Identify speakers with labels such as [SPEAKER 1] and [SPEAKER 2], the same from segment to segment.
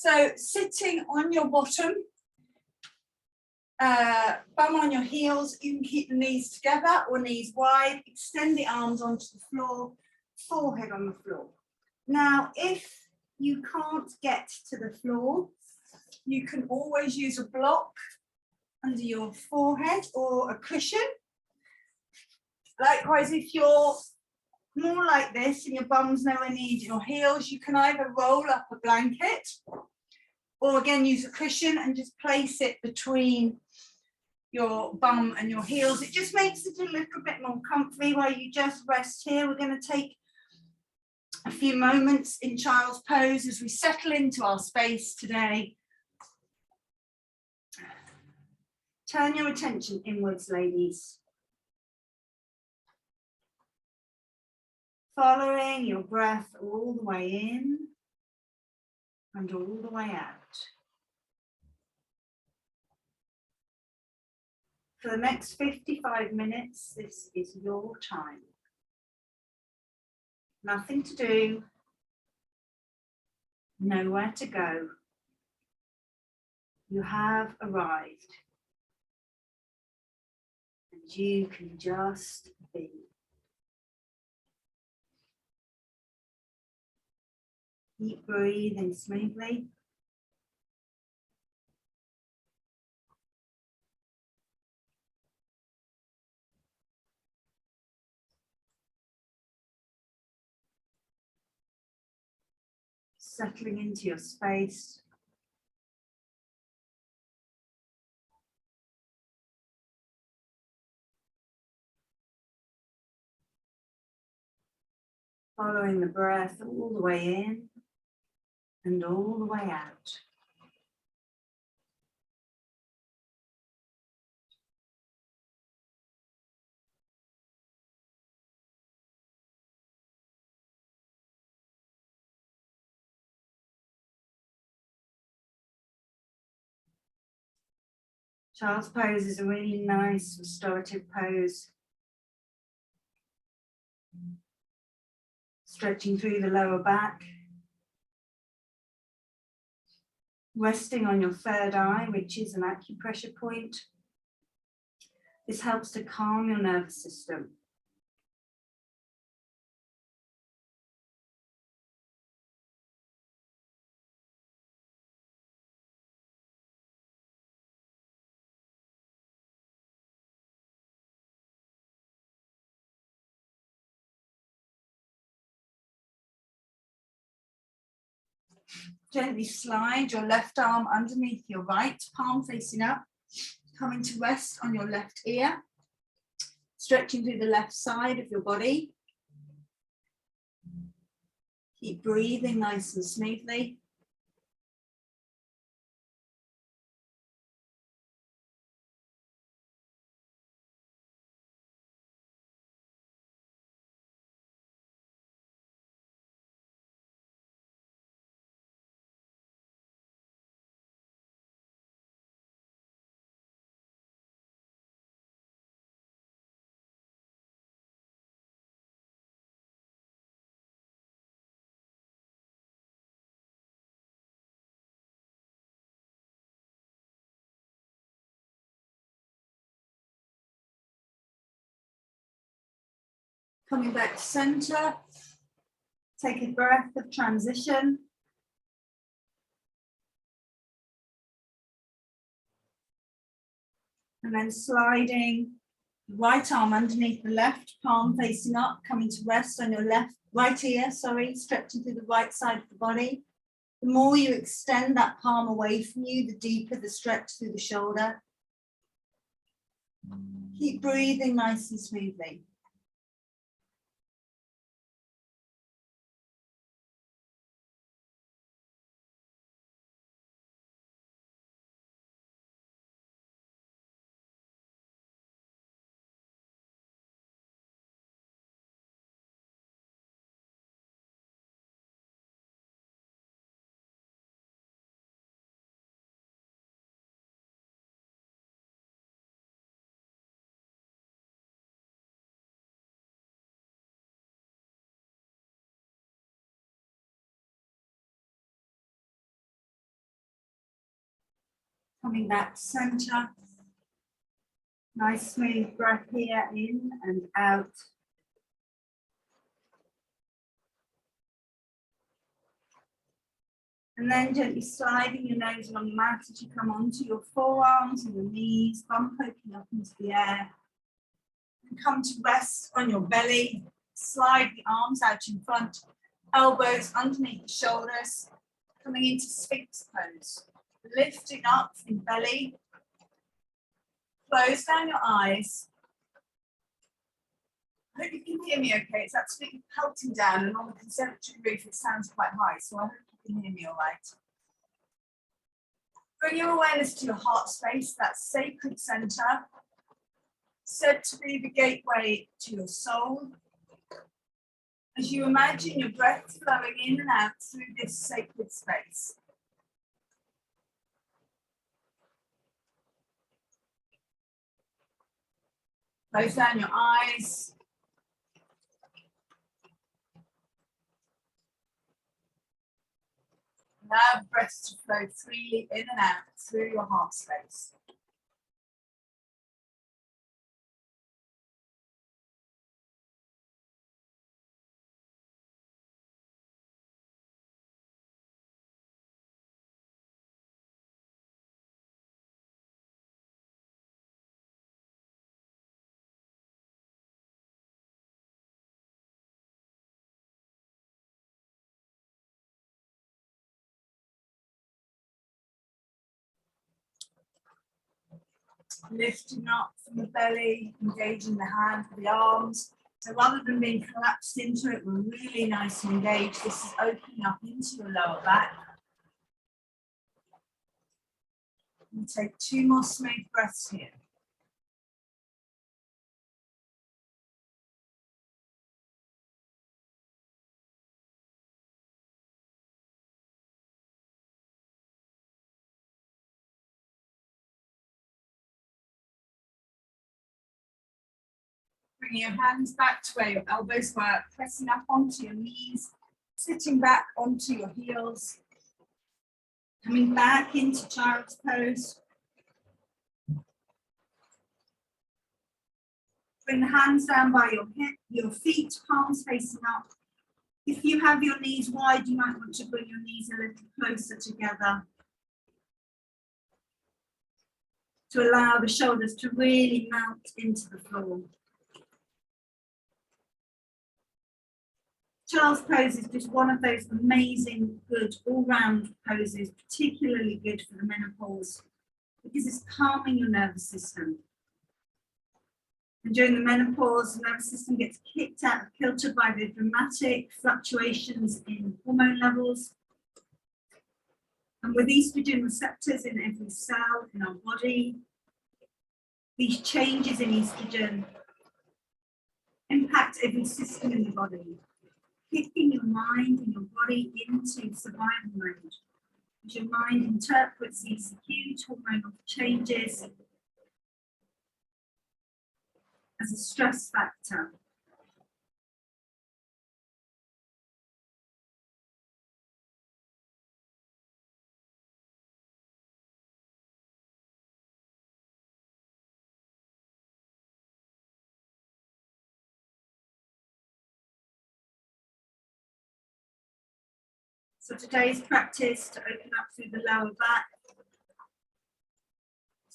[SPEAKER 1] So sitting on your bottom, bum on your heels, you can keep the knees together or knees wide, extend the arms onto the floor, forehead on the floor. Now, if you can't get to the floor, you can always use a block under your forehead or a cushion. Likewise, if you're more like this and your bum's nowhere near your heels, you can either roll up a blanket or again use a cushion and just place it between your bum and your heels. It just makes it a little bit more comfy while you just rest here. We're going to take a few moments in child's pose as we settle into our space today. Turn your attention inwards, ladies. Following your breath all the way in and all the way out. For the next 55 minutes, this is your time. Nothing to do, nowhere to go. You have arrived. And you can just be. Keep breathing smoothly. Settling into your space. Following the breath all the way in and all the way out. Child's pose is a really nice restorative pose. Stretching through the lower back. Resting on your third eye, which is an acupressure point. This helps to calm your nervous system. Gently slide your left arm underneath your right, palm facing up, coming to rest on your left ear, stretching through the left side of your body. Keep breathing nice and smoothly. Coming back to center, take a breath of transition. And then sliding the right arm underneath the left, palm facing up, coming to rest on your right ear, stretching through the right side of the body. The more you extend that palm away from you, the deeper the stretch through the shoulder. Keep breathing nice and smoothly. Coming back to center. Nice smooth breath here, in and out. And then gently sliding your nose along the mat as you come onto your forearms and your knees, bum poking up into the air. And come to rest on your belly. Slide the arms out in front, elbows underneath the shoulders, coming into Sphinx pose. Lifting up from belly. Close down your eyes. I hope you can hear me okay. It's absolutely pelting down, and on the conservatory roof it sounds quite high, so I hope you can hear me all right. Bring your awareness to your heart space, that sacred center, said to be the gateway to your soul. As you imagine your breath flowing in and out through this sacred space. Close down your eyes. Allow the breath to flow freely in and out through your heart space. Lifting up from the belly, engaging the hands, the arms. So rather than being collapsed into it, we're really nice and engaged. This is opening up into your lower back. And take 2 more smooth breaths here. Bring your hands back to where your elbows were, pressing up onto your knees, sitting back onto your heels, coming back into child's pose. Bring the hands down by your feet, palms facing up. If you have your knees wide, you might want to bring your knees a little closer together to allow the shoulders to really mount into the floor. Child's pose is just one of those amazing, good, all-round poses, particularly good for the menopause, because it's calming your nervous system. And during the menopause, the nervous system gets kicked out of kilter by the dramatic fluctuations in hormone levels. And with estrogen receptors in every cell in our body, these changes in estrogen impact every system in the body, kicking your mind and your body into survival mode. As your mind interprets these huge hormonal changes as a stress factor. So today's practice to open up through the lower back,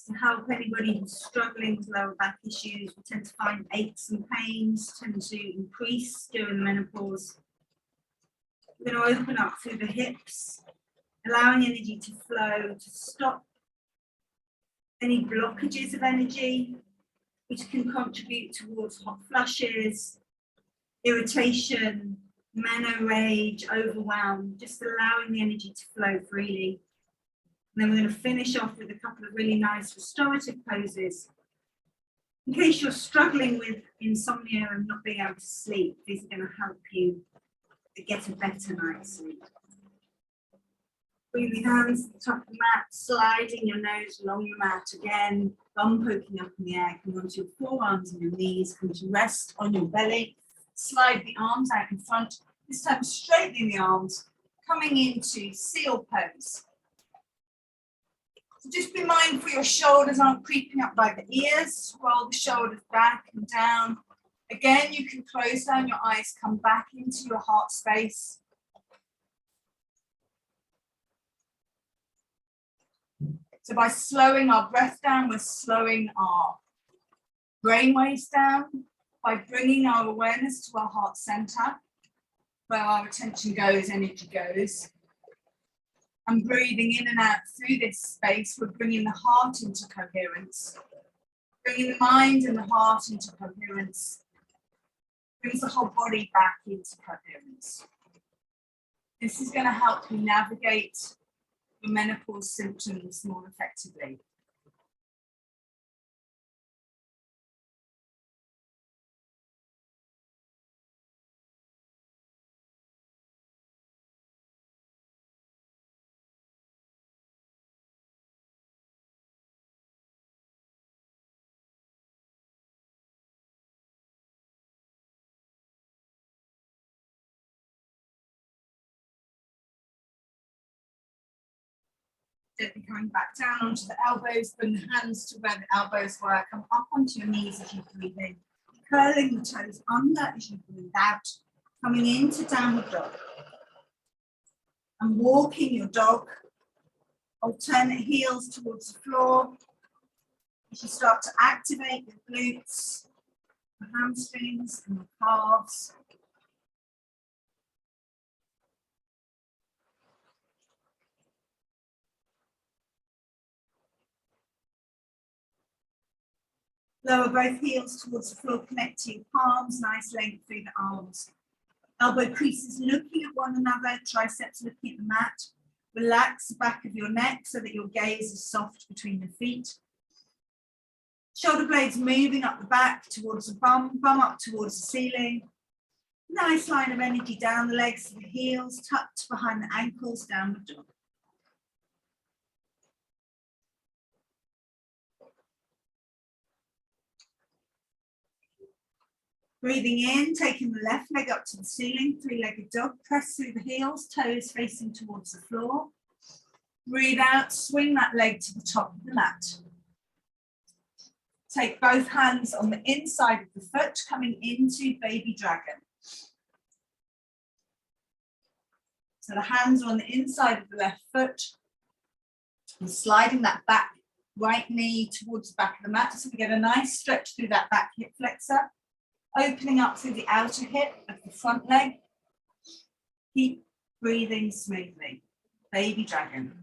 [SPEAKER 1] to help anybody who's struggling with lower back issues. We tend to find aches and pains tend to increase during the menopause. We're going to open up through the hips, allowing energy to flow, to stop any blockages of energy, which can contribute towards hot flushes, irritation, meno-rage, overwhelm, just allowing the energy to flow freely. And then we're going to finish off with a couple of really nice restorative poses. In case you're struggling with insomnia and not being able to sleep, these are going to help you to get a better night's sleep. Bring the hands to the top of the mat, sliding your nose along the mat again, bum poking up in the air, come onto your forearms and your knees, come to rest on your belly, slide the arms out in front, this time straightening the arms, coming into seal pose. So just be mindful your shoulders aren't creeping up by the ears. Roll the shoulders back and down. Again, you can close down your eyes, come back into your heart space. So by slowing our breath down, we're slowing our brain waves down. By bringing our awareness to our heart center, where our attention goes, energy goes. And breathing in and out through this space, we're bringing the heart into coherence. Bringing the mind and the heart into coherence. Brings the whole body back into coherence. This is going to help you navigate the menopause symptoms more effectively. Gently coming back down onto the elbows, bring the hands to where the elbows were, come up onto your knees as you breathe in, curling the toes under as you breathe out, coming into downward dog. And walking your dog, alternate heels towards the floor. As you start to activate your glutes, the hamstrings and the calves. Lower both heels towards the floor, connect to your palms, nice length through the arms. Elbow creases looking at one another, triceps looking at the mat. Relax the back of your neck so that your gaze is soft between the feet. Shoulder blades moving up the back towards the bum up towards the ceiling. Nice line of energy down the legs to the heels, tucked behind the ankles, downward dog. Breathing in, taking the left leg up to the ceiling, three-legged dog, press through the heels, toes facing towards the floor. Breathe out, swing that leg to the top of the mat. Take both hands on the inside of the foot, coming into baby dragon. So the hands are on the inside of the left foot, and sliding that back right knee towards the back of the mat. So we get a nice stretch through that back hip flexor. Opening up through the outer hip of the front leg. Keep breathing smoothly. Baby dragon.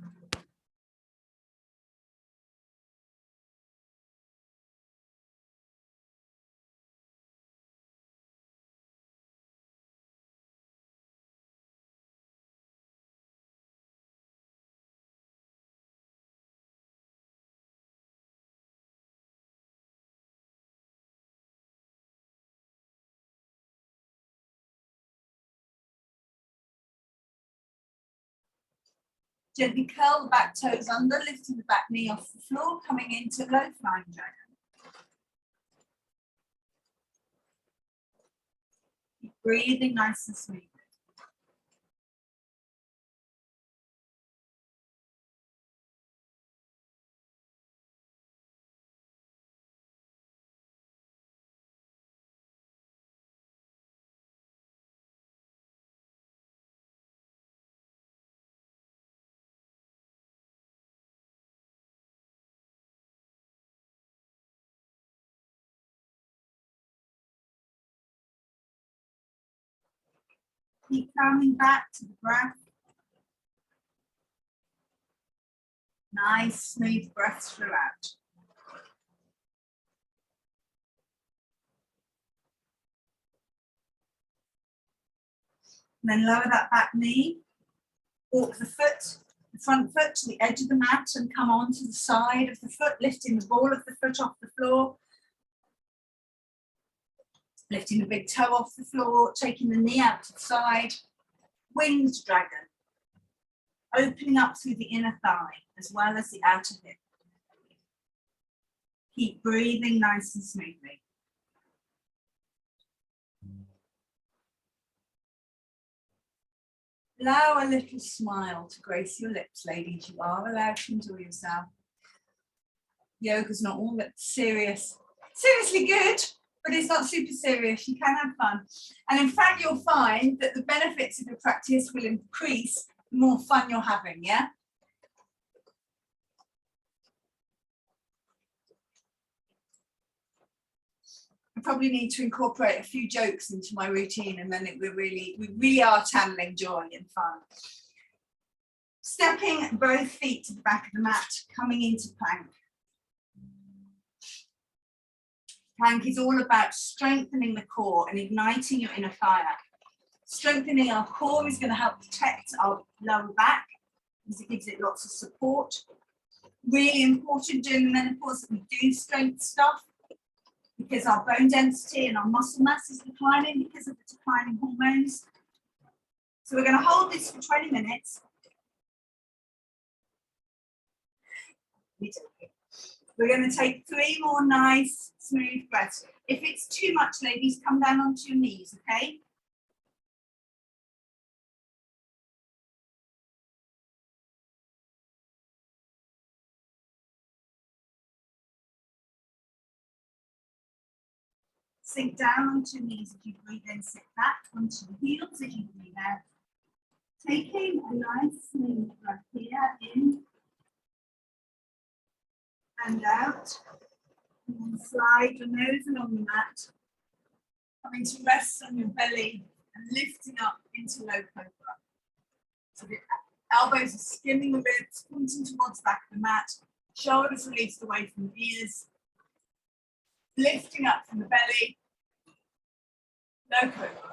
[SPEAKER 1] Gently curl the back toes under, lifting the back knee off the floor, coming into low flying dragon. Keep breathing nice and smooth. Keep coming back to the breath. Nice, smooth breaths throughout. And then lower that back knee. Walk the foot, the front foot to the edge of the mat and come onto the side of the foot, lifting the ball of the foot off the floor. Lifting the big toe off the floor, taking the knee out to the side. Winged dragon. Opening up through the inner thigh as well as the outer hip. Keep breathing nice and smoothly. Allow a little smile to grace your lips, ladies. You are allowed to enjoy yourself. Yoga's not all that serious. Seriously good, but it's not super serious. You can have fun. And in fact, you'll find that the benefits of your practice will increase the more fun you're having, yeah? I probably need to incorporate a few jokes into my routine, and then we really are channeling joy and fun. Stepping both feet to the back of the mat, coming into plank. Plank is all about strengthening the core and igniting your inner fire. Strengthening our core is going to help protect our lower back because it gives it lots of support. Really important during the menopause that we do strength stuff because our bone density and our muscle mass is declining because of the declining hormones. So we're going to hold this for 20 minutes. We're going to take 3 more nice, smooth breaths. If it's too much, ladies, come down onto your knees, okay? Sink down onto your knees as you breathe in, sit back onto the heels as you breathe out. Taking a nice smooth breath here, in and out. And then slide your nose along the mat, coming to rest on your belly and lifting up into low cobra. So the elbows are skimming the ribs, pointing towards the back of the mat, shoulders released away from the ears, lifting up from the belly, low cobra.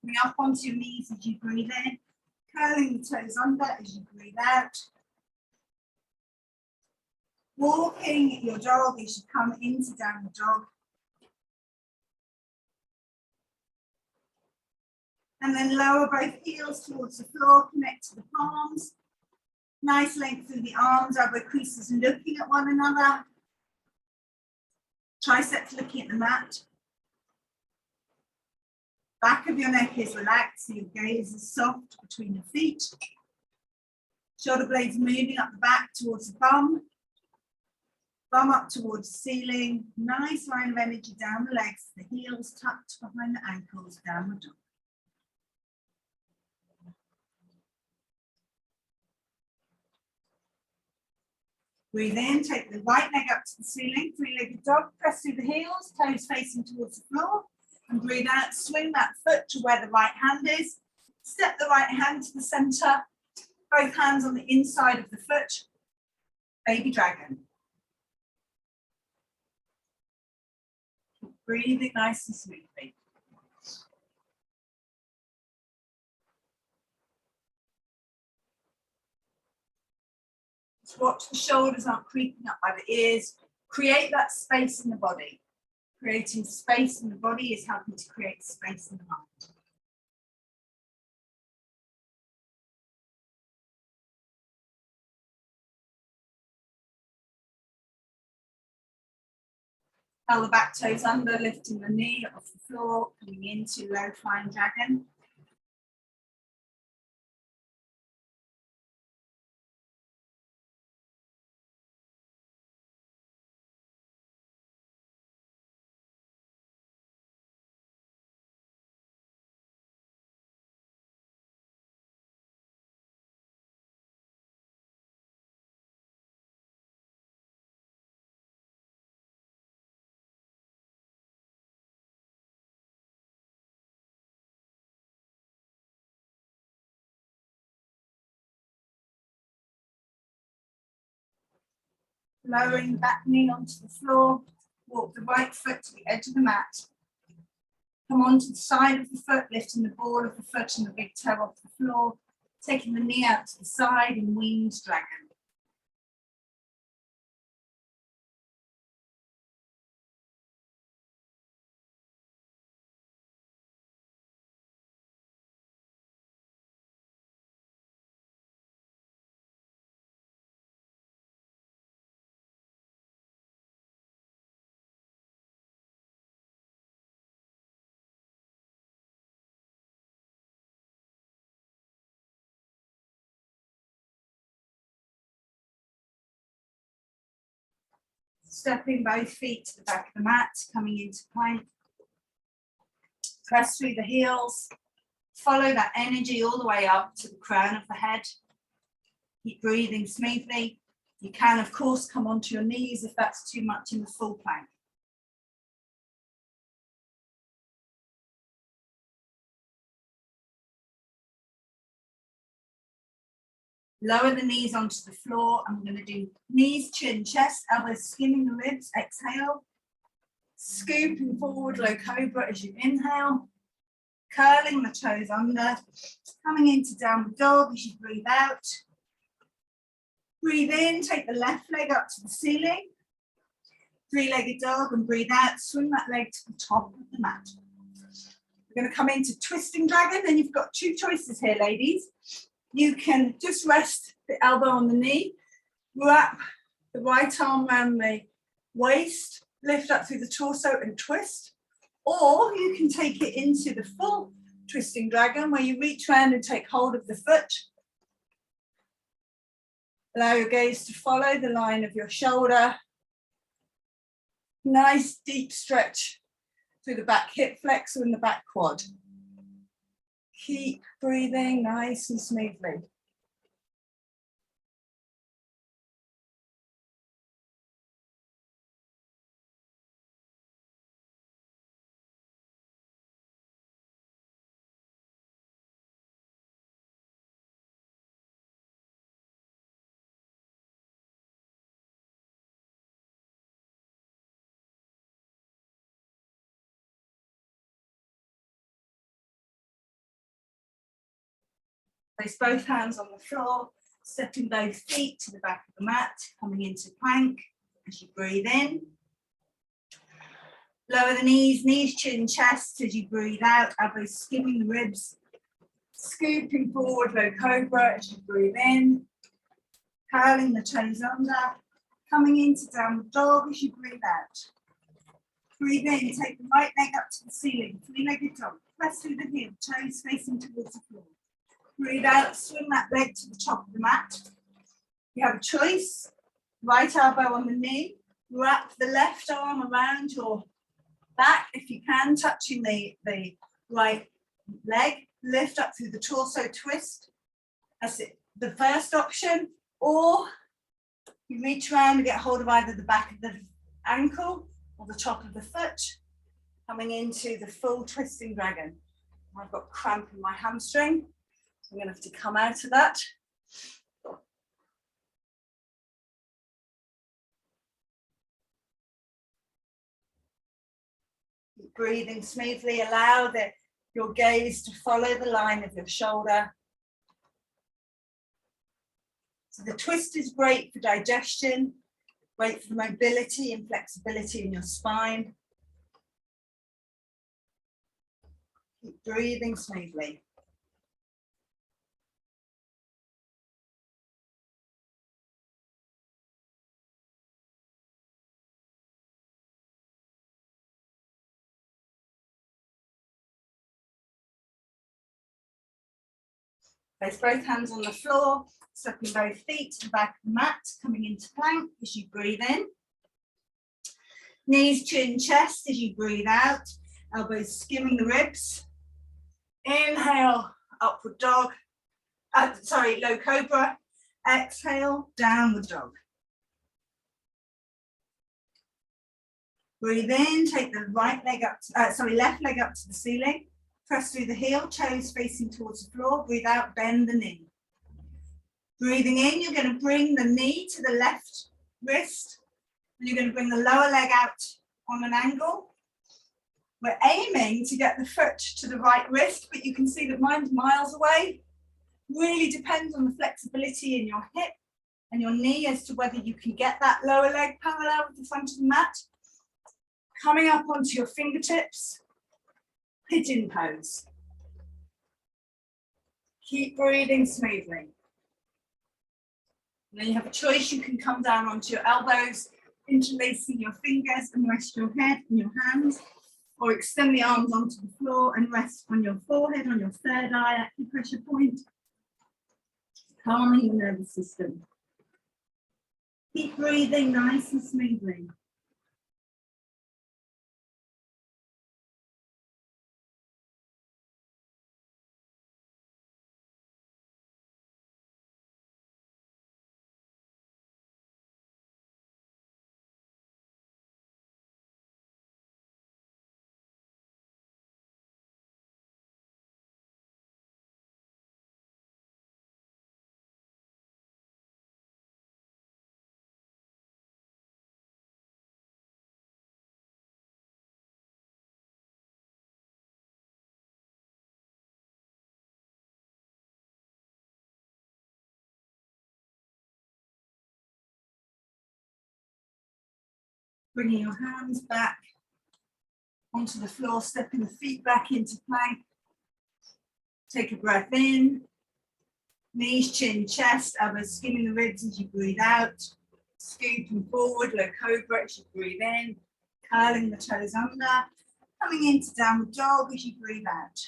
[SPEAKER 1] Coming up onto your knees as you breathe in, curling the toes under as you breathe out. Walking your dog as you come into downward dog. And then lower both heels towards the floor, connect to the palms. Nice length through the arms, elbow creases looking at one another. Triceps looking at the mat. Back of your neck is relaxed, so your gaze is soft between your feet. Shoulder blades moving up the back towards the bum. Bum up towards the ceiling. Nice line of energy down the legs, the heels tucked behind the ankles, downward dog. Breathe in, take the right leg up to the ceiling, 3-legged dog, press through the heels, toes facing towards the floor. And breathe out, swing that foot to where the right hand is. Step the right hand to the center, both hands on the inside of the foot. Baby dragon. Keep breathing nice and smoothly. Just watch the shoulders aren't creeping up by the ears. Create that space in the body. Creating space in the body is helping to create space in the mind. Curl the back toes under, lifting the knee off the floor, coming into low flying dragon. Lowering the back knee onto the floor, walk the right foot to the edge of the mat. Come onto the side of the foot, lifting the ball of the foot and the big toe off the floor, taking the knee out to the side in winged dragon. Stepping both feet to the back of the mat, coming into plank. Press through the heels. Follow that energy all the way up to the crown of the head. Keep breathing smoothly. You can, of course, come onto your knees if that's too much in the full plank. Lower the knees onto the floor. I'm going to do knees, chin, chest, elbows skimming the ribs. Exhale. Scooping forward, low cobra as you inhale. Curling the toes under. Coming into downward dog as you breathe out. Breathe in, take the left leg up to the ceiling. Three-legged dog and breathe out. Swing that leg to the top of the mat. We're going to come into twisting dragon. Then you've got two choices here, ladies. You can just rest the elbow on the knee, wrap the right arm around the waist, lift up through the torso and twist. Or you can take it into the full twisting dragon where you reach around and take hold of the foot. Allow your gaze to follow the line of your shoulder. Nice deep stretch through the back hip flexor and the back quad. Keep breathing nice and smoothly. Place both hands on the floor, stepping both feet to the back of the mat, coming into plank as you breathe in. Lower the knees, chin, chest as you breathe out, elbows skimming the ribs. Scooping forward, low cobra as you breathe in. Curling the toes under, coming into downward dog as you breathe out. Breathe in, take the right leg up to the ceiling, three-legged dog. Press through the heel, toes facing towards the floor. Breathe out, swing that leg to the top of the mat. You have a choice. Right elbow on the knee. Wrap the left arm around your back if you can, touching the right leg. Lift up through the torso, twist. That's it. The first option. Or you reach around and get hold of either the back of the ankle or the top of the foot. Coming into the full twisting dragon. I've got cramp in my hamstring. I'm going to have to come out of that. Keep breathing smoothly. Allow your gaze to follow the line of your shoulder. So the twist is great for digestion, great for mobility and flexibility in your spine. Keep breathing smoothly. Place both hands on the floor, stepping both feet to the back of the mat, coming into plank as you breathe in. Knees, chin, chest as you breathe out. Elbows skimming the ribs. Inhale, upward dog. Low cobra. Exhale, downward dog. Breathe in, take the left leg up to the ceiling. Press through the heel, toes facing towards the floor. Breathe out, bend the knee. Breathing in, you're going to bring the knee to the left wrist. And you're going to bring the lower leg out on an angle. We're aiming to get the foot to the right wrist, but you can see that mine's miles away. Really depends on the flexibility in your hip and your knee as to whether you can get that lower leg parallel with the front of the mat. Coming up onto your fingertips. Pigeon pose. Keep breathing smoothly. And then you have a choice. You can come down onto your elbows, interlacing your fingers and rest your head and your hands, or extend the arms onto the floor and rest on your forehead, on your third eye acupressure point, calming the nervous system. Keep breathing nice and smoothly. Bringing your hands back onto the floor, stepping the feet back into plank. Take a breath in. Knees, chin, chest, elbows skimming the ribs as you breathe out. Scooping forward, low cobra as you breathe in. Curling the toes under. Coming into downward dog as you breathe out.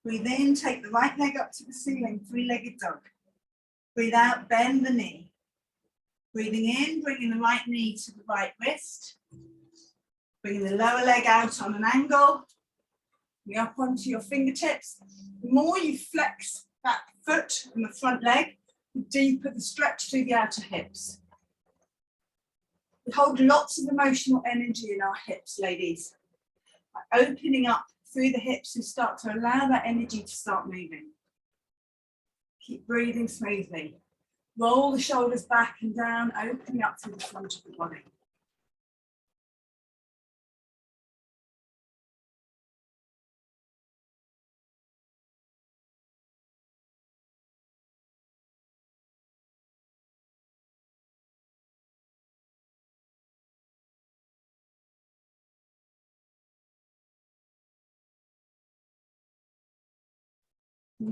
[SPEAKER 1] Breathe in, take the right leg up to the ceiling, three-legged dog. Breathe out, bend the knee. Breathing in, bringing the right knee to the right wrist. Bringing the lower leg out on an angle. Bring up onto your fingertips. The more you flex that foot and the front leg, the deeper the stretch through the outer hips. We hold lots of emotional energy in our hips, ladies. By opening up through the hips, we start to allow that energy to start moving. Keep breathing smoothly. Roll the shoulders back and down, opening up through the front of the body.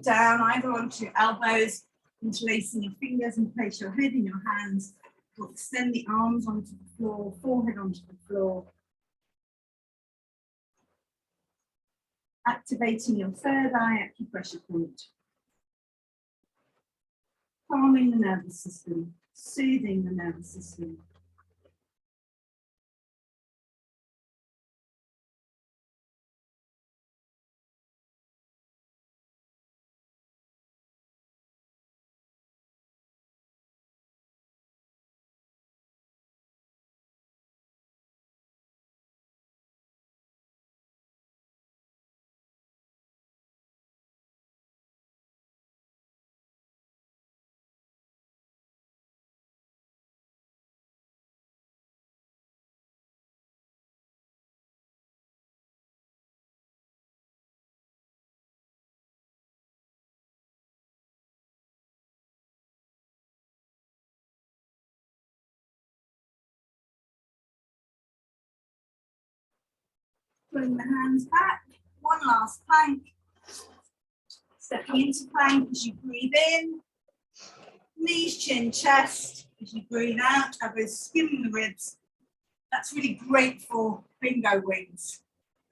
[SPEAKER 1] Down either onto your elbows, interlacing your fingers and place your head in your hands. Or extend the arms onto the floor, forehead onto the floor. Activating your third eye acupressure point. Calming the nervous system, soothing the nervous system. Pulling the hands back, one last plank. Stepping into plank as you breathe in. Knees, chin, chest as you breathe out, elbows skimming the ribs. That's really great for bingo wings.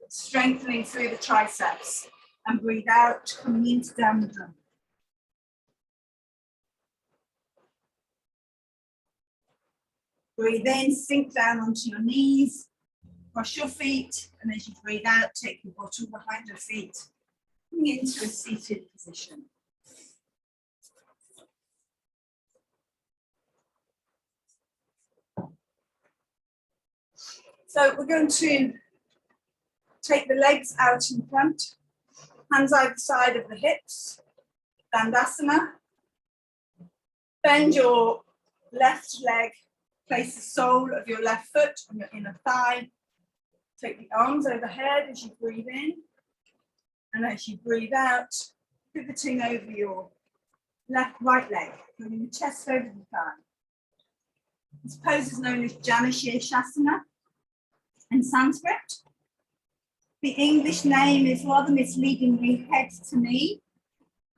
[SPEAKER 1] Strengthening through the triceps. And breathe out, coming into downward dog. Breathe in, sink down onto your knees. Cross your feet, and as you breathe out, take your bottom behind your feet. Coming into a seated position. So we're going to take the legs out in front, hands either side of the hips, Dandasana. Bend your left leg, place the sole of your left foot on your inner thigh. Take the arms overhead as you breathe in. And as you breathe out, pivoting over your right leg, bringing the chest over the thigh. This pose is known as Janashirshasana in Sanskrit. The English name is rather misleadingly head to knee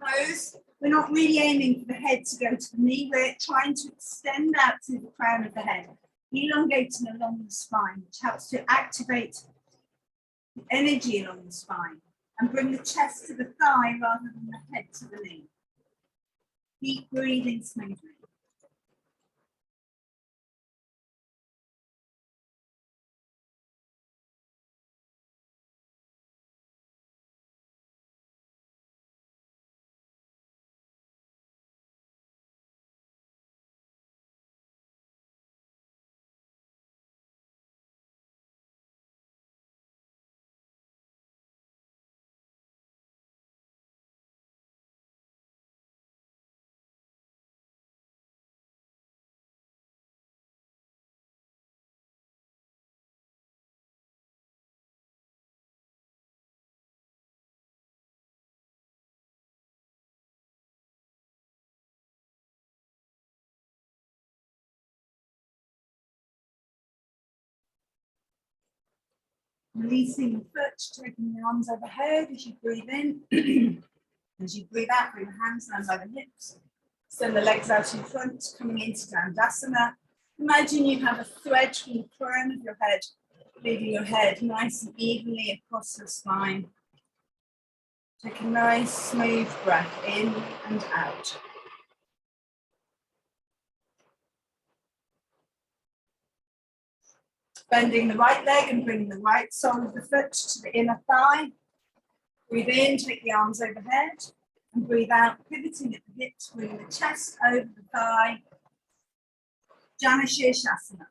[SPEAKER 1] pose. We're not really aiming for the head to go to the knee, we're trying to extend out to the crown of the head, elongating along the spine, which helps to activate the energy along the spine and bring the chest to the thigh rather than the head to the knee. Keep breathing smoothly. Releasing the foot, taking the arms overhead as you breathe in. As you breathe out, bring the hands down by the hips. Send the legs out in front, coming into Dandasana. Imagine you have a thread from the crown of your head, leading your head nice and evenly across the spine. Take a nice, smooth breath in and out. Bending the right leg and bringing the right sole of the foot to the inner thigh. Breathe in, take the arms overhead. And breathe out, pivoting at the hips, bringing the chest over the thigh. Jana Shirshasana.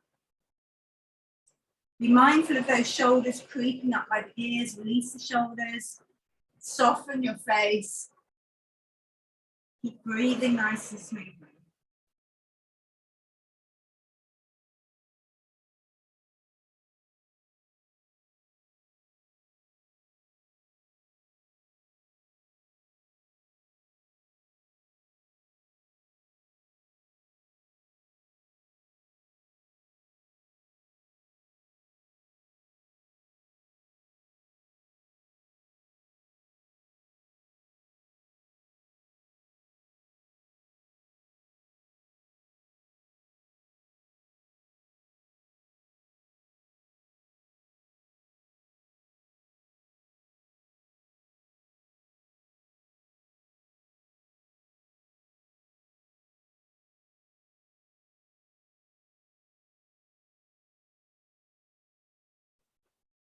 [SPEAKER 1] Be mindful of those shoulders creeping up by the ears. Release the shoulders. Soften your face. Keep breathing nice and smoothly.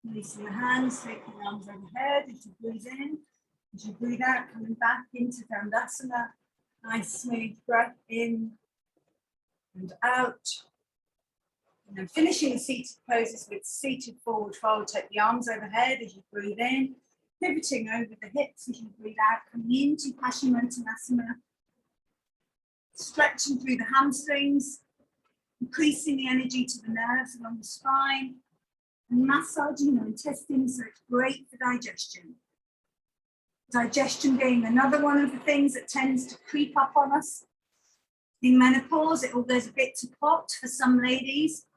[SPEAKER 1] Releasing the hands, taking the arms overhead as you breathe in. As you breathe out, coming back into Dandasana. Nice smooth breath in and out. And then finishing the seated poses with seated forward fold. Take the arms overhead as you breathe in. Pivoting over the hips as you breathe out. Coming into Paschimottanasana. Stretching through the hamstrings. Increasing the energy to the nerves along the spine. And massaging your intestines so it's great for digestion. Digestion being another one of the things that tends to creep up on us. In menopause, it all goes a bit to pot for some ladies.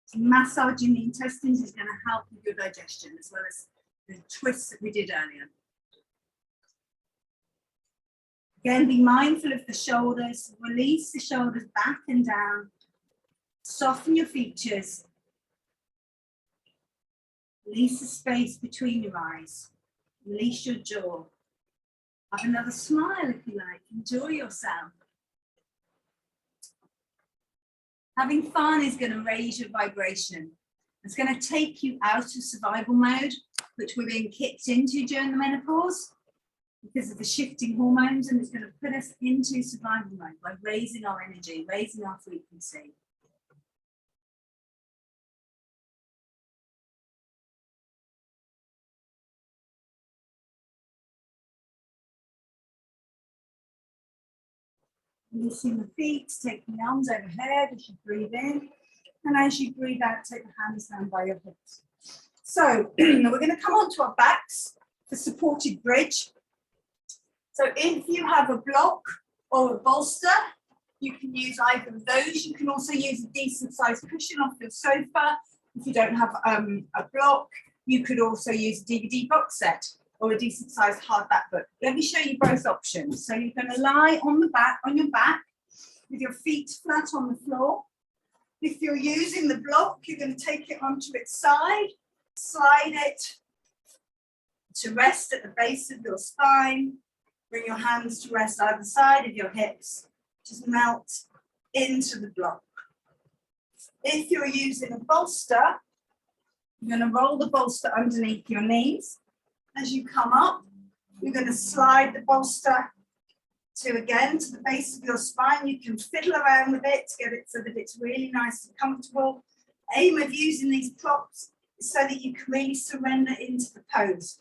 [SPEAKER 1] So massaging the intestines is going to help with your digestion as well as the twists that we did earlier. Again, be mindful of the shoulders. Release the shoulders back and down. Soften your features. Release the space between your eyes. Release your jaw. Have another smile if you like. Enjoy yourself. Having fun is going to raise your vibration. It's going to take you out of survival mode, which we're being kicked into during the menopause because of the shifting hormones, and it's going to put us into survival mode by raising our energy, raising our frequency. Releasing the feet, taking the arms overhead as you breathe in. And as you breathe out, take the hands down by your hips. So we're going to come onto our backs for supported bridge. So if you have a block or a bolster, you can use either of those. You can also use a decent sized cushion off your sofa. If you don't have a block, you could also use a DVD box set or a decent sized hardback book. Let me show you both options. So you're going to lie on your back with your feet flat on the floor. If you're using the block, you're going to take it onto its side, slide it to rest at the base of your spine. Bring your hands to rest either side of your hips. Just melt into the block. If you're using a bolster, you're going to roll the bolster underneath your knees. As you come up, you're going to slide the bolster to the base of your spine. You can fiddle around with it to get it so that it's really nice and comfortable. Aim of using these props is so that you can really surrender into the pose.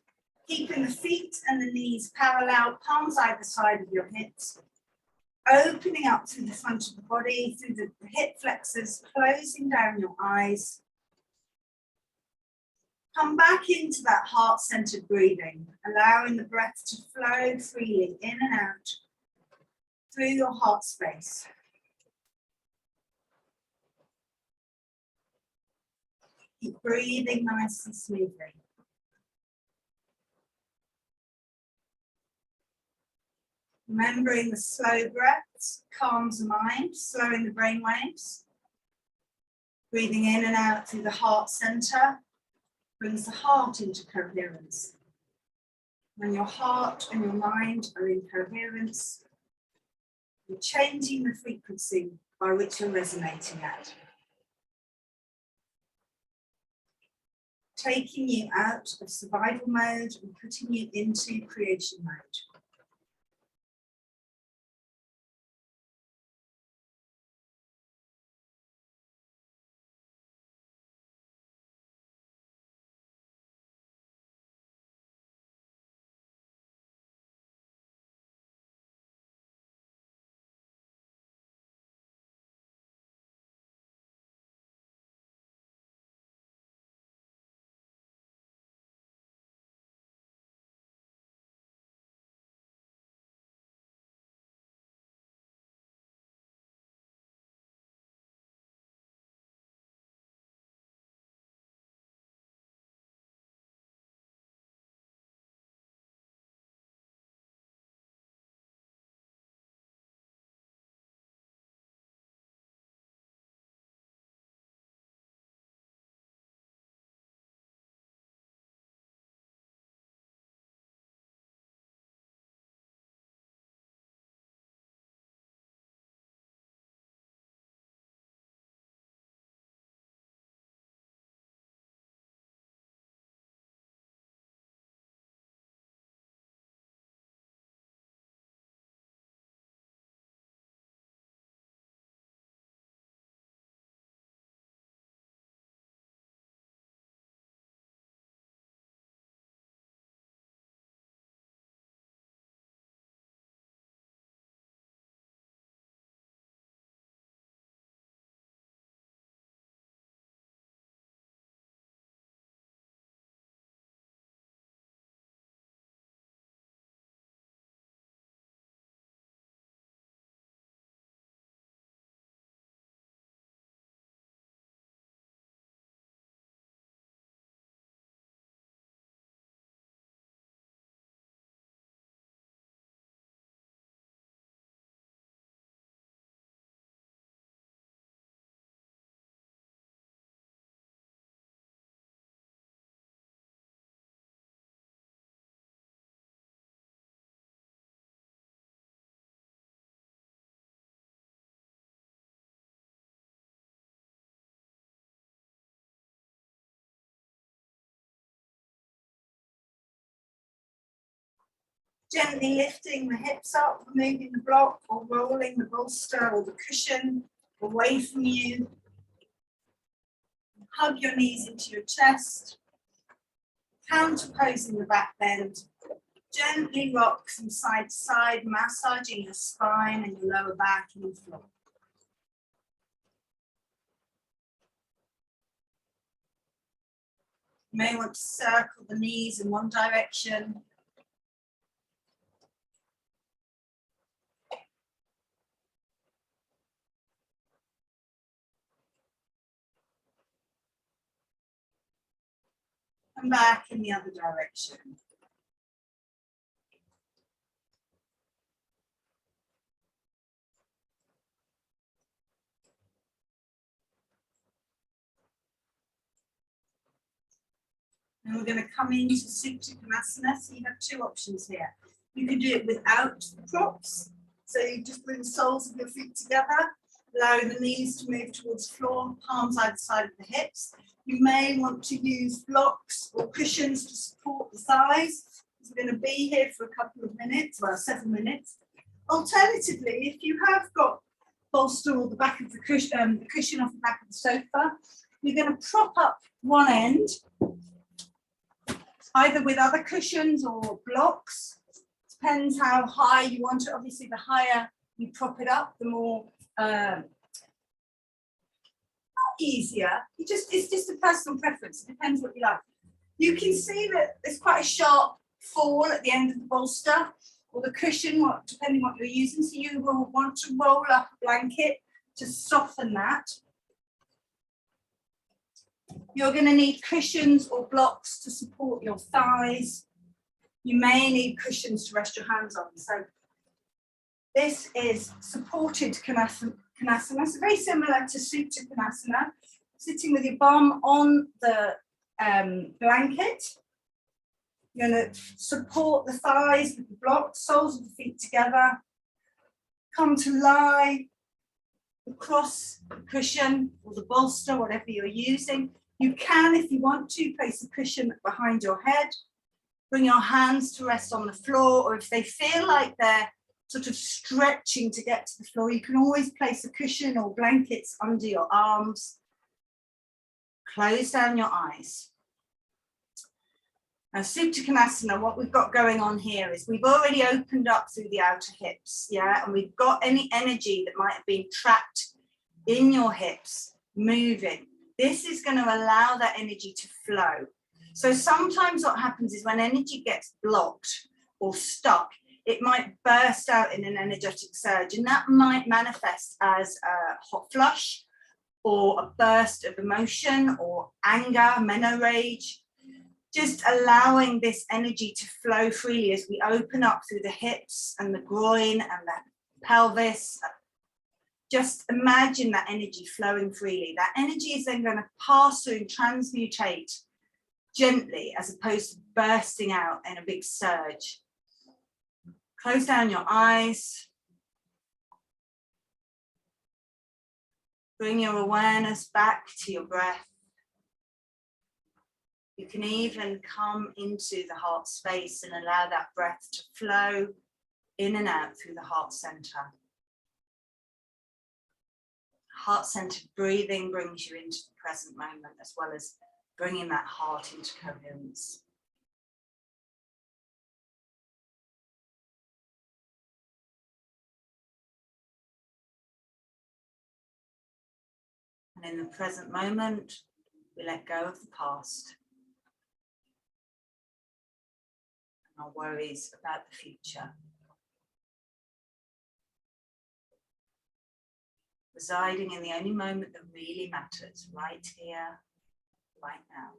[SPEAKER 1] Keeping the feet and the knees parallel, palms either side of your hips. Opening up through the front of the body, through the hip flexors, closing down your eyes. Come back into that heart-centered breathing, allowing the breath to flow freely in and out through your heart space. Keep breathing nice and smoothly. Remembering the slow breaths calms the mind, slowing the brain waves. Breathing in and out through the heart center brings the heart into coherence. When your heart and your mind are in coherence, you're changing the frequency by which you're resonating at. Taking you out of survival mode and putting you into creation mode. Gently lifting the hips up, moving the block or rolling the bolster or the cushion away from you. Hug your knees into your chest, counterposing the back bend. Gently rock from side to side, massaging your spine and your lower back and your floor. You may want to circle the knees in one direction. And back in the other direction. And we're going to come into Supta Konasana. So you have two options here. You can do it without the props. So you just bring the soles of your feet together, allowing the knees to move towards the floor, palms either side of the hips. You may want to use blocks or cushions to support the thighs. We're going to be here for a couple of minutes, well, 7 minutes. Alternatively, if you have got bolster or the back of the cushion off the back of the sofa, you're going to prop up one end, either with other cushions or blocks. Depends how high you want it. Obviously, the higher you prop it up, the more easier. It's just a personal preference. It depends what you like. You can see that there's quite a sharp fall at the end of the bolster or the cushion, depending what you're using. So you will want to roll up a blanket to soften that. You're going to need cushions or blocks to support your thighs. You may need cushions to rest your hands on. So this is supported Konasana. So very similar to Supta Konasana, sitting with your bum on the blanket. You're going to support the thighs with the blocks, soles of the feet together. Come to lie across the cushion or the bolster, whatever you're using. You can, if you want to, place a cushion behind your head. Bring your hands to rest on the floor, or if they feel like they're sort of stretching to get to the floor, you can always place a cushion or blankets under your arms. Close down your eyes. Now, Supta Konasana, what we've got going on here is we've already opened up through the outer hips, yeah, and we've got any energy that might have been trapped in your hips moving. This is going to allow that energy to flow. So sometimes what happens is when energy gets blocked or stuck, it might burst out in an energetic surge, and that might manifest as a hot flush or a burst of emotion or anger, meno-rage. Just allowing this energy to flow freely as we open up through the hips and the groin and the pelvis. Just imagine that energy flowing freely. That energy is then going to pass through and transmutate gently as opposed to bursting out in a big surge. Close down your eyes. Bring your awareness back to your breath. You can even come into the heart space and allow that breath to flow in and out through the heart center. Heart-centered breathing brings you into the present moment, as well as bringing that heart into coherence. And in the present moment, we let go of the past and our worries about the future. Residing in the only moment that really matters, right here, right now.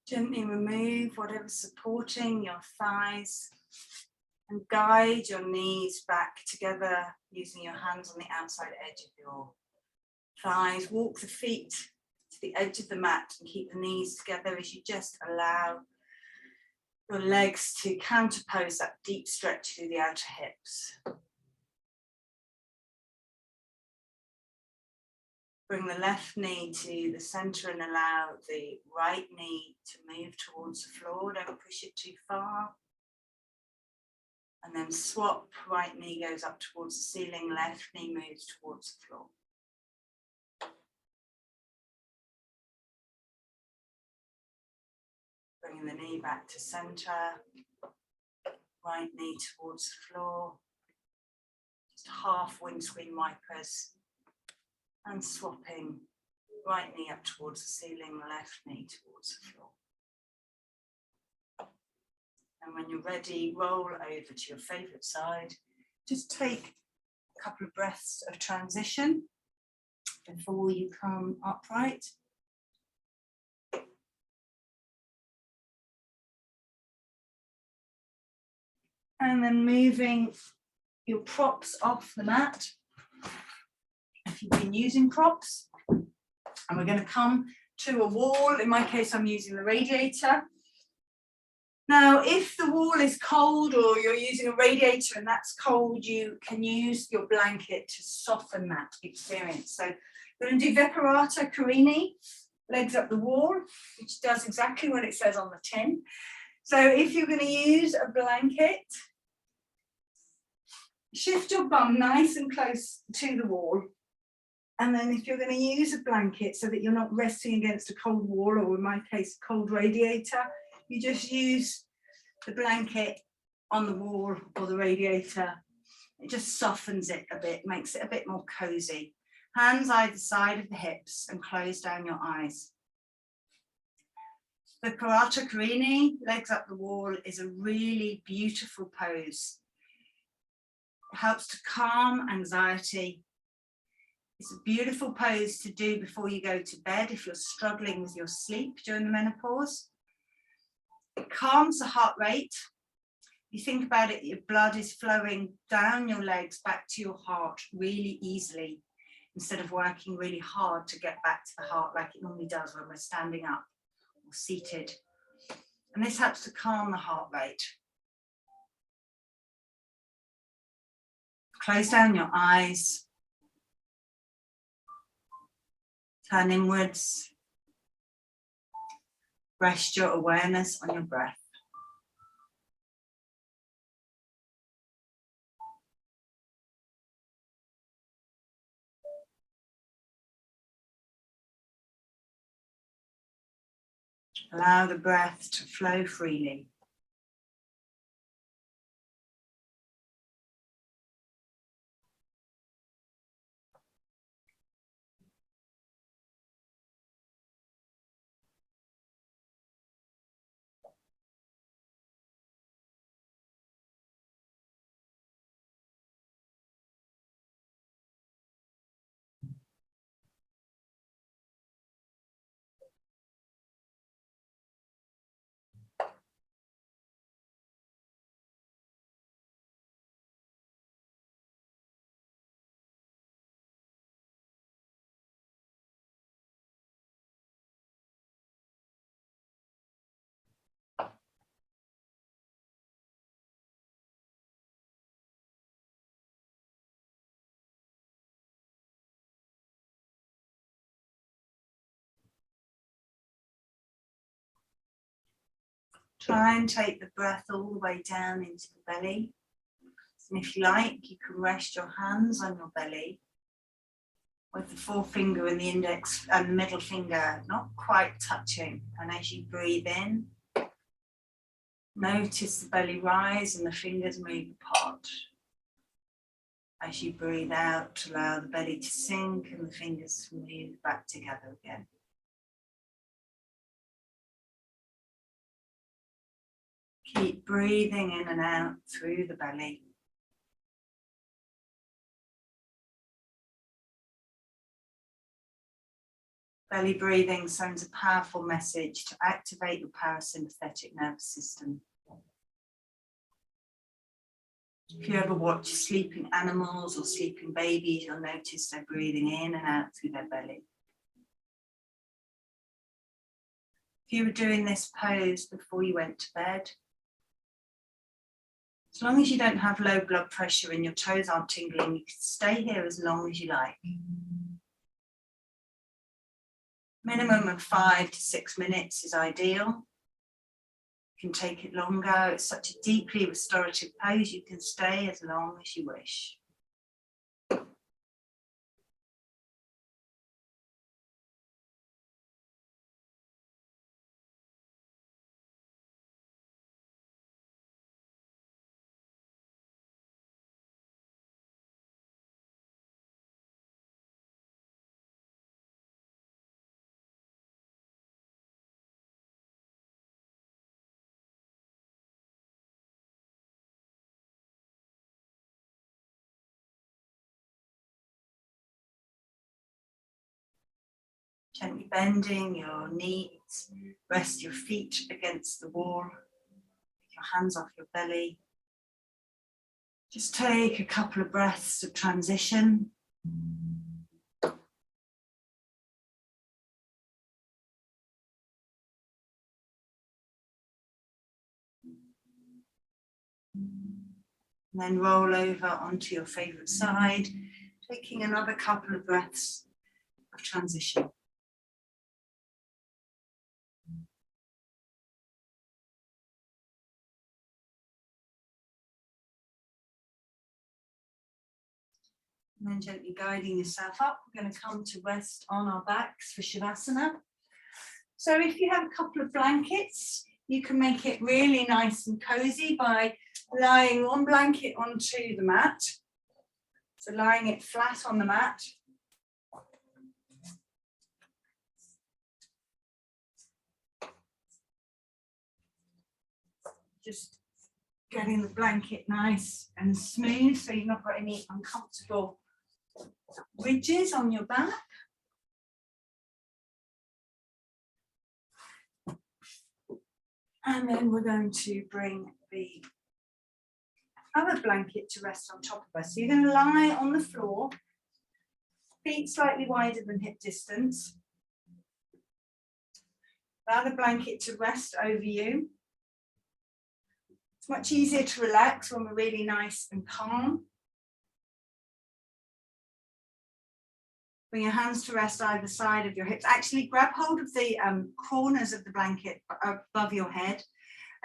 [SPEAKER 1] Gently remove whatever's supporting your thighs and guide your knees back together using your hands on the outside edge of your thighs. Walk the feet to the edge of the mat and keep the knees together as you just allow your legs to counterpose that deep stretch through the outer hips. Bring the left knee to the center and allow the right knee to move towards the floor. Don't push it too far. And then swap, right knee goes up towards the ceiling, left knee moves towards the floor. Bringing the knee back to center, right knee towards the floor. Just half windscreen wipers. And swapping, right knee up towards the ceiling, left knee towards the floor. And when you're ready, roll over to your favorite side. Just take a couple of breaths of transition before you come upright. And then moving your props off the mat. If you've been using props, and we're going to come to a wall. In my case, I'm using the radiator. Now, if the wall is cold or you're using a radiator and that's cold, you can use your blanket to soften that experience. So we're going to do Viparata Carini, legs up the wall, which does exactly what it says on the tin. So if you're going to use a blanket, shift your bum nice and close to the wall. And then if you're going to use a blanket so that you're not resting against a cold wall, or in my case, cold radiator, you just use the blanket on the wall or the radiator. It just softens it a bit, makes it a bit more cozy. Hands either side of the hips and close down your eyes. The Viparata Carini, legs up the wall, is a really beautiful pose. It helps to calm anxiety. It's a beautiful pose to do before you go to bed if you're struggling with your sleep during the menopause. It calms the heart rate. You think about it, your blood is flowing down your legs back to your heart really easily, instead of working really hard to get back to the heart like it normally does when we're standing up or seated. And this helps to calm the heart rate. Close down your eyes. Turn inwards. Rest your awareness on your breath. Allow the breath to flow freely. Try and take the breath all the way down into the belly. And if you like, you can rest your hands on your belly with the forefinger and the index and the middle finger not quite touching. And as you breathe in, notice the belly rise and the fingers move apart. As you breathe out, allow the belly to sink and the fingers to move back together again. Keep breathing in and out through the belly. Belly breathing sends a powerful message to activate your parasympathetic nervous system. If you ever watch sleeping animals or sleeping babies, you'll notice they're breathing in and out through their belly. If you were doing this pose before you went to bed, as long as you don't have low blood pressure and your toes aren't tingling, you can stay here as long as you like. Minimum of 5 to 6 minutes is ideal. You can take it longer. It's such a deeply restorative pose. You can stay as long as you wish. Gently bending your knees, rest your feet against the wall, take your hands off your belly. Just take a couple of breaths of transition. And then roll over onto your favorite side, taking another couple of breaths of transition. And then gently guiding yourself up, we're going to come to rest on our backs for Shavasana. So if you have a couple of blankets, you can make it really nice and cozy by lying one blanket onto the mat. So lying it flat on the mat. Just getting the blanket nice and smooth so you've not got any uncomfortable ridges on your back. And then we're going to bring the other blanket to rest on top of us. So you're going to lie on the floor, feet slightly wider than hip distance. Allow the blanket to rest over you. It's much easier to relax when we're really nice and calm. Bring your hands to rest either side of your hips. Actually, grab hold of the corners of the blanket above your head,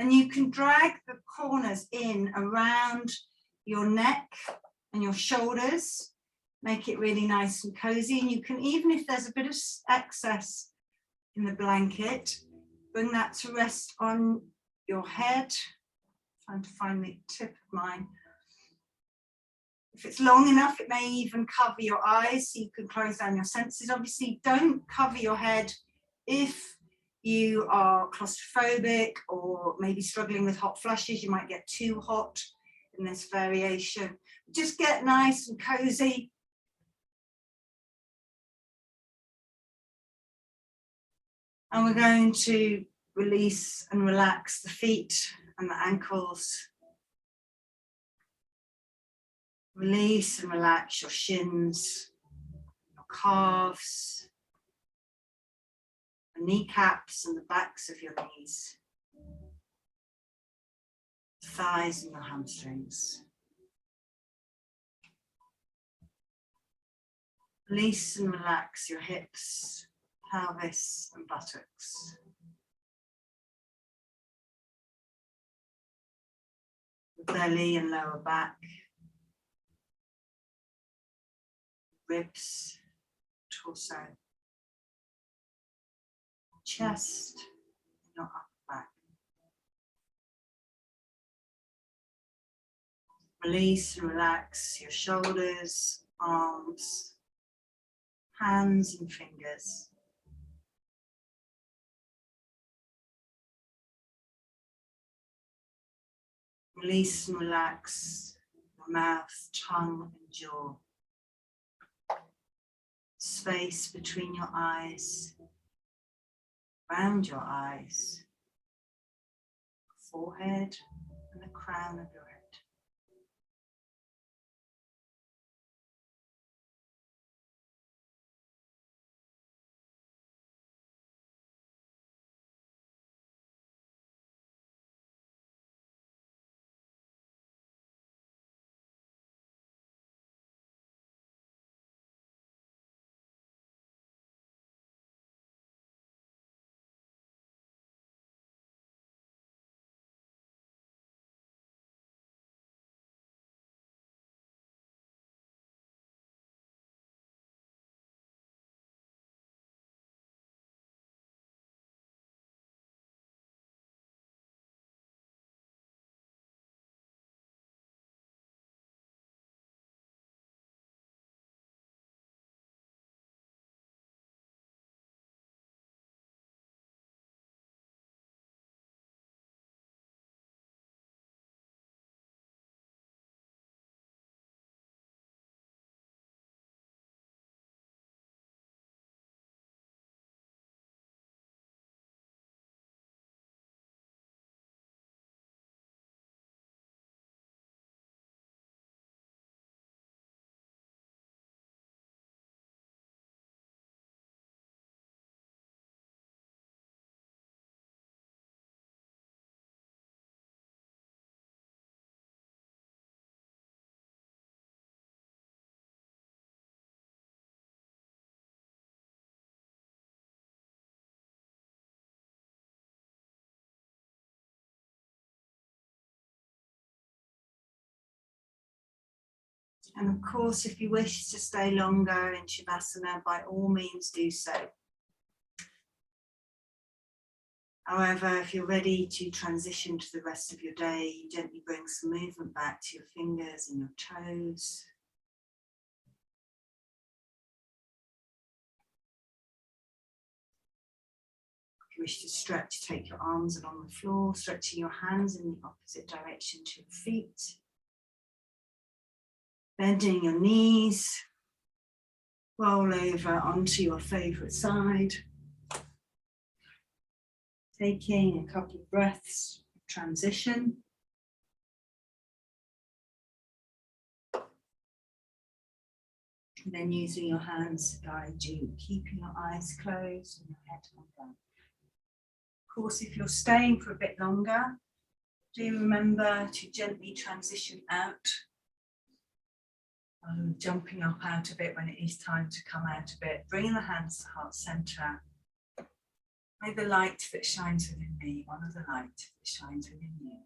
[SPEAKER 1] and you can drag the corners in around your neck and your shoulders. Make it really nice and cozy. And you can, even if there's a bit of excess in the blanket, bring that to rest on your head. Trying to find the tip of mine. If it's long enough, it may even cover your eyes, so you can close down your senses. Obviously, don't cover your head if you are claustrophobic or maybe struggling with hot flushes. You might get too hot in this variation. Just get nice and cozy. And we're going to release and relax the feet and the ankles. Release and relax your shins, your calves, the kneecaps and the backs of your knees, thighs and your hamstrings. Release and relax your hips, pelvis and buttocks. The belly and lower back. Ribs, torso, chest, and your upper back. Release and relax your shoulders, arms, hands and fingers. Release and relax your mouth, tongue, and jaw. space between your eyes, around your eyes, forehead and the crown of your head. And of course, if you wish to stay longer in Shavasana, by all means do so. However, if you're ready to transition to the rest of your day, you gently bring some movement back to your fingers and your toes. If you wish to stretch, take your arms along the floor, stretching your hands in the opposite direction to your feet. Bending your knees, roll over onto your favourite side. Taking a couple of breaths of transition. And then using your hands to guide you, keeping your eyes closed and your head on down. Of course, if you're staying for a bit longer, do remember to gently transition out. Jumping up out of it when it is time to come out of it, bringing the hands to heart center. May the light that shines within me, honor the light that shines within you.